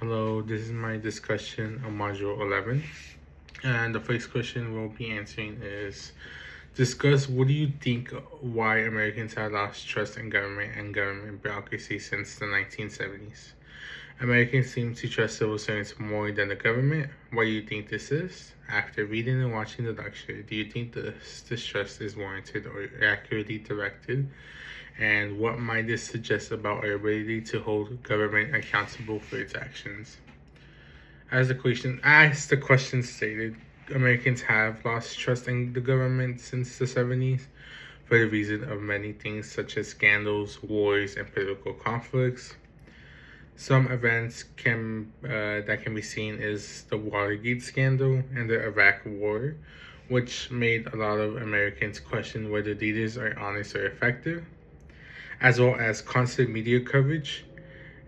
Hello, this is my discussion on Module 11. And the first question we'll be answering is discuss what do you think why Americans have lost trust in government and government bureaucracy since the 1970s? Americans seem to trust civil servants more than the government. Why do you think this is? After reading and watching the lecture, do you think this distrust is warranted or accurately directed? And what might this suggest about our ability to hold government accountable for its actions? As the question stated, Americans have lost trust in the government since the 70s for the reason of many things such as scandals, wars, and political conflicts. Some events that can be seen is the Watergate scandal and the Iraq War, which made a lot of Americans question whether leaders are honest or effective, as well as constant media coverage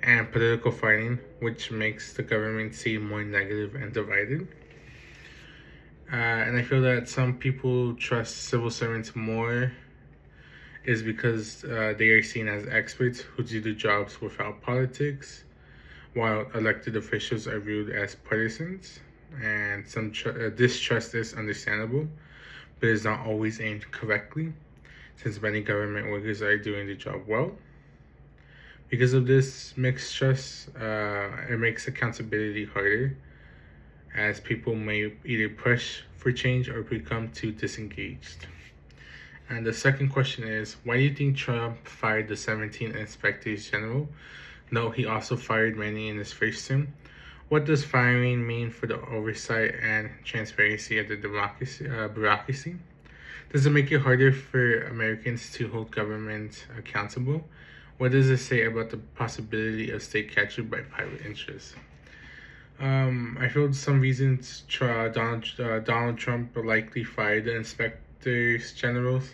and political fighting, which makes the government seem more negative and divided. And I feel that some people trust civil servants more is because they are seen as experts who do the jobs without politics, while elected officials are viewed as partisans. And this trust is understandable, but is not always aimed correctly, since many government workers are doing the job well. Because of this mixed trust, it makes accountability harder, as people may either push for change or become too disengaged. And the second question is, why do you think Trump fired the 17 inspectors general? No, he also fired many in his first term. What does firing mean for the oversight and transparency of the bureaucracy? Does it make it harder for Americans to hold government accountable? What does it say about the possibility of state capture by private interests? I feel some reasons Donald Trump likely fired the inspectors generals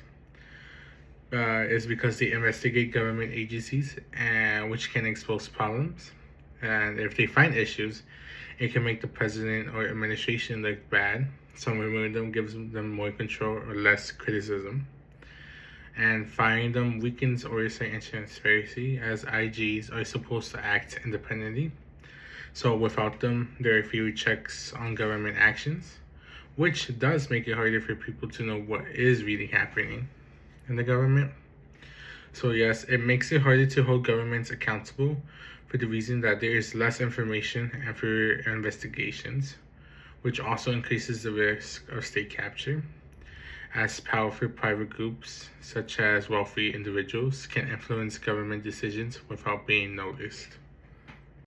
is because they investigate government agencies, and which can expose problems. And if they find issues, it can make the president or administration look bad. So removing them gives them more control or less criticism. And firing them weakens oversight and transparency, as IGs are supposed to act independently. So without them, there are fewer checks on government actions, which does make it harder for people to know what is really happening in the government. So yes, it makes it harder to hold governments accountable for the reason that there is less information and fewer investigations, which also increases the risk of state capture, as powerful private groups, such as wealthy individuals, can influence government decisions without being noticed.